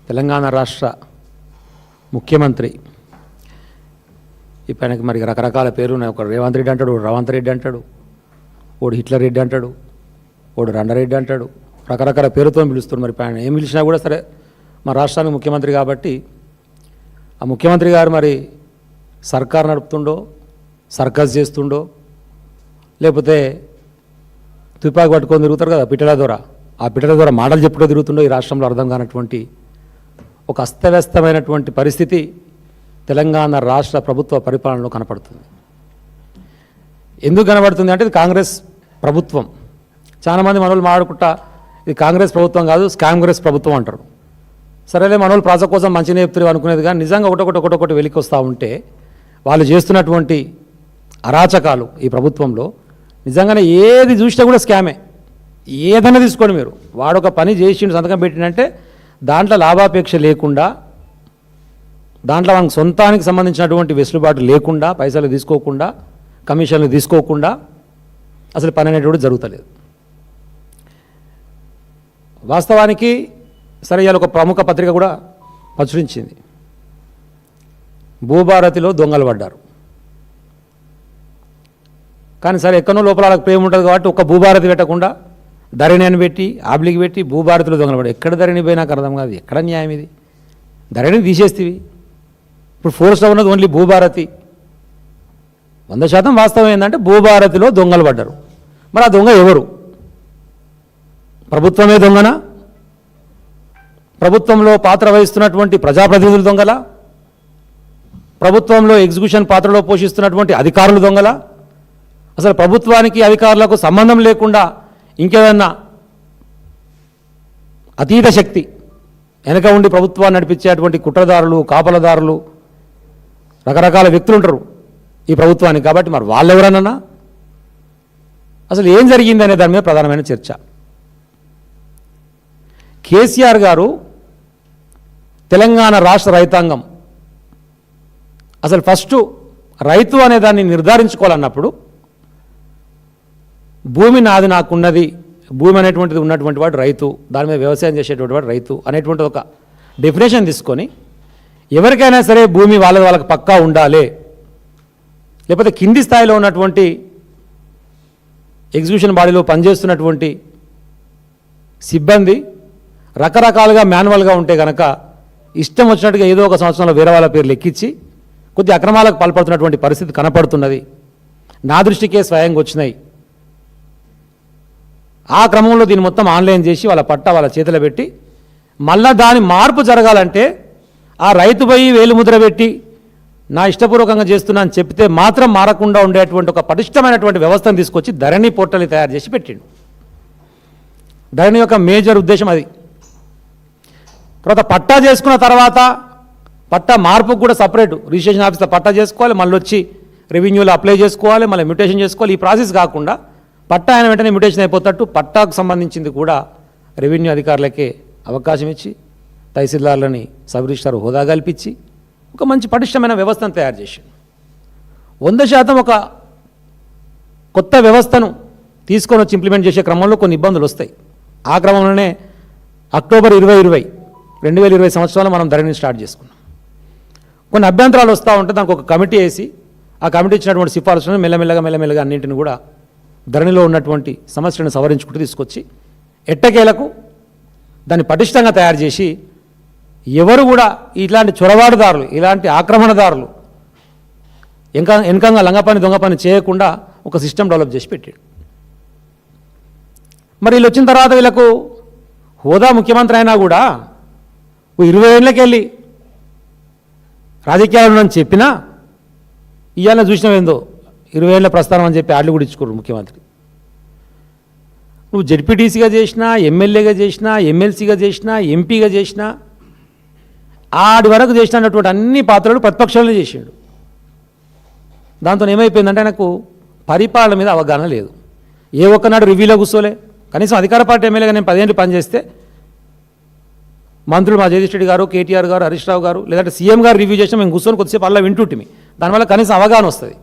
తెలంగాణ రాష్ట్ర ముఖ్యమంత్రి ఇప్పుడు ఆయనకి మరి రకరకాల పేర్లు ఉన్నాయి. ఒక రేవంత్ రెడ్డి అంటాడు, రవంత్ రెడ్డి అంటాడు, ఓడు హిట్లర్ రెడ్డి అంటాడు, ఓడు రండారెడ్డి అంటాడు, రకరకాల పేరుతో పిలుస్తారు. మరి ఆయన ఏం పిలిచినా కూడా సరే మా రాష్ట్రానికి ముఖ్యమంత్రి కాబట్టి ఆ ముఖ్యమంత్రి గారు మరి సర్కార్ నడుపుతుండో, సర్కస్ చేస్తుండో, లేకపోతే తుపాకి పట్టుకొని తిరుగుతారు కదా పిట్టల ద్వారా, ఆ పిట్టల ద్వారా మాటలు చెప్పుకో తిరుగుతుండో ఈ రాష్ట్రంలో అర్థం కానటువంటి ఒక అస్తవ్యస్తమైనటువంటి పరిస్థితి తెలంగాణ రాష్ట్ర ప్రభుత్వ పరిపాలనలో కనపడుతుంది. ఎందుకు కనబడుతుంది అంటే ఇది కాంగ్రెస్ ప్రభుత్వం. చాలామంది మనోళ్ళు మాట్లాడుకుంటా ఇది కాంగ్రెస్ ప్రభుత్వం కాదు స్కాంగ్రెస్ ప్రభుత్వం అంటారు. సరేలే మనోళ్ళు ప్రజల కోసం మంచిగా చెప్తారు అనుకునేది, కానీ నిజంగా ఒకటొకటి వెలికి వస్తూ ఉంటే వాళ్ళు చేస్తున్నటువంటి అరాచకాలు ఈ ప్రభుత్వంలో నిజంగానే ఏది చూసినా కూడా స్కామే. ఏదైనా తీసుకోండి మీరు, వాడొక పని చేసి సంతకం పెట్టినంటే దాంట్లో లాభాపేక్ష లేకుండా, దాంట్లో మనకు సొంతానికి సంబంధించినటువంటి వెసులుబాటు లేకుండా, పైసలు తీసుకోకుండా, కమిషన్లు తీసుకోకుండా అసలు పని అనేటువంటి జరుగుతలేదు. వాస్తవానికి సరే ఇవాళ ఒక ప్రముఖ పత్రిక కూడా ప్రచురించింది, భూభారతిలో దొంగలు పడ్డారు. కానీ సరే ఎక్కడో లోపల వాళ్ళకి ప్రేమ ఉంటుంది కాబట్టి ఒక భూభారతి పెట్టకుండా ధరణి అని పెట్టి ఆబ్లికి పెట్టి భూభారతిలో దొంగలు పడ్డారు. ఎక్కడ ధరణి పోయి నాకు అర్థం కాదు, ఎక్కడ న్యాయం ఇది? ధరణిని తీసేస్తేవి, ఇప్పుడు ఫోర్స్లో ఉన్నది ఓన్లీ భూభారతి. 100% వాస్తవం ఏంటంటే భూభారతిలో దొంగలు పడ్డారు. మరి ఆ దొంగ ఎవరు? ప్రభుత్వమే దొంగనా? ప్రభుత్వంలో పాత్ర వహిస్తున్నటువంటి ప్రజాప్రతినిధులు దొంగలా? ప్రభుత్వంలో ఎగ్జిక్యూషన్ పాత్రలో పోషిస్తున్నటువంటి అధికారులు దొంగలా? అసలు ప్రభుత్వానికి అధికారులకు సంబంధం లేకుండా ఇంకేదన్నా అతీత శక్తి వెనక ఉండి ప్రభుత్వాన్ని నడిపించేటువంటి కుట్రదారులు, కాపలదారులు, రకరకాల వ్యక్తులు ఉంటారు ఈ ప్రభుత్వానికి. కాబట్టి మరి వాళ్ళెవరన్నా అసలు ఏం జరిగింది అనే దాని మీద ప్రధానమైన చర్చ. కేసీఆర్ గారు తెలంగాణ రాష్ట్ర రైతాంగం అసలు ఫస్ట్ రైతు అనే దాన్ని నిర్ధారించుకోవాలన్నప్పుడు భూమి నాది నాకున్నది, భూమి అనేటువంటిది ఉన్నటువంటి వాడు రైతు, దాని మీద వ్యవసాయం చేసేటువంటి వాడు రైతు అనేటువంటి ఒక డెఫినేషన్ తీసుకొని ఎవరికైనా సరే భూమి వాళ్ళకి పక్కా ఉండాలి, లేకపోతే కింది స్థాయిలో ఉన్నటువంటి ఎగ్జిక్యూషన్ బాడీలో పనిచేస్తున్నటువంటి సిబ్బంది రకరకాలుగా మాన్యువల్గా ఉంటే కనుక ఇష్టం వచ్చినట్టుగా ఏదో ఒక సంవత్సరంలో వేరే వాళ్ళ పేర్లు ఎక్కించి కొద్ది అక్రమాలకు పాల్పడుతున్నటువంటి పరిస్థితి కనపడుతున్నది. నా దృష్టికే స్వయంగా వచ్చినాయి. ఆ క్రమంలో దీన్ని మొత్తం ఆన్లైన్ చేసి వాళ్ళ పట్టా వాళ్ళ చేతిలో పెట్టి మళ్ళా దాని మార్పు జరగాలంటే ఆ రైతు పోయి వేలుముద్ర పెట్టి నా ఇష్టపూర్వకంగా చేస్తున్నా అని చెప్తే మాత్రం మారకుండా ఉండేటువంటి ఒక పటిష్టమైనటువంటి వ్యవస్థను తీసుకొచ్చి ధరణి పోర్టల్ని తయారు చేసి పెట్టిండు. ధరణి యొక్క మేజర్ ఉద్దేశం అది. తర్వాత పట్టా చేసుకున్న తర్వాత పట్టా మార్పుకు కూడా సపరేట్ రిజిస్ట్రేషన్ ఆఫీస్లో పట్టా చేసుకోవాలి, మళ్ళీ వచ్చి రెవెన్యూలో అప్లై చేసుకోవాలి, మళ్ళీ మ్యూటేషన్ చేసుకోవాలి. ఈ ప్రాసెస్ కాకుండా పట్టా అయిన వెంటనే మ్యూటేషన్ అయిపోతట్టు పట్టాకు సంబంధించింది కూడా రెవెన్యూ అధికారులకే అవకాశం ఇచ్చి తహసీల్దార్లని సబ్ రిజిస్ట్రార్ హోదా కల్పించి ఒక మంచి పటిష్టమైన వ్యవస్థను తయారు చేశాడు. 100% ఒక కొత్త వ్యవస్థను తీసుకొని వచ్చి ఇంప్లిమెంట్ చేసే క్రమంలో కొన్ని ఇబ్బందులు వస్తాయి. ఆ క్రమంలోనే అక్టోబర్ 2020 సంవత్సరంలో మనం ధరణిని స్టార్ట్ చేసుకున్నాం. కొన్ని అభ్యంతరాలు వస్తూ ఉంటే దానికి ఒక కమిటీ వేసి ఆ కమిటీ ఇచ్చినటువంటి సిఫార్సులను మెల్లమెల్లగా అన్నింటిని కూడా ధరణిలో ఉన్నటువంటి సమస్యలను సవరించుకుంటూ తీసుకొచ్చి ఎట్టకేలకు దాన్ని పటిష్టంగా తయారు చేసి ఎవరు కూడా ఇట్లాంటి చొరబాటుదారులు, ఇలాంటి ఆక్రమణదారులు వెనకంగా లంగపని దొంగ పని చేయకుండా ఒక సిస్టమ్ డెవలప్ చేసి పెట్టాడు. మరి వీళ్ళు వచ్చిన తర్వాత వీళ్ళకు హోదా ముఖ్యమంత్రి అయినా కూడా 20 ఏళ్ళకి వెళ్ళి రాజకీయాలు అని చెప్పినా ఇవాళ చూసినావేందో 20 ఏళ్ళ ప్రస్థానం అని చెప్పి ఆడ్లు కూడా ఇచ్చుకోరు ముఖ్యమంత్రి. నువ్వు జెడ్పీటీసీగా చేసినా, ఎమ్మెల్యేగా చేసినా, ఎమ్మెల్సీగా చేసినా, ఎంపీగా చేసినా, ఆడి వరకు చేసినటువంటి అన్ని పాత్రలు ప్రతిపక్షంలో చేసాడు. దాంతో ఏమైపోయిందంటే ఆయనకు పరిపాలన మీద అవగాహన లేదు. ఏ ఒక్కనాడు రివ్యూలో కూర్చోలే. కనీసం అధికార పార్టీ ఎమ్మెల్యేగా నేను 10 ఏళ్ళు పనిచేస్తే మంత్రులు మా జగదీష్ రెడ్డి గారు, కేటీఆర్ గారు, హరీష్ రావు గారు, లేదంటే సీఎం గారు రివ్యూ చేసినా మేము కూర్చొని కొద్దిసేపు అలా వింటుంటిమి. దానివల్ల కనీసం అవగాహన వస్తుంది.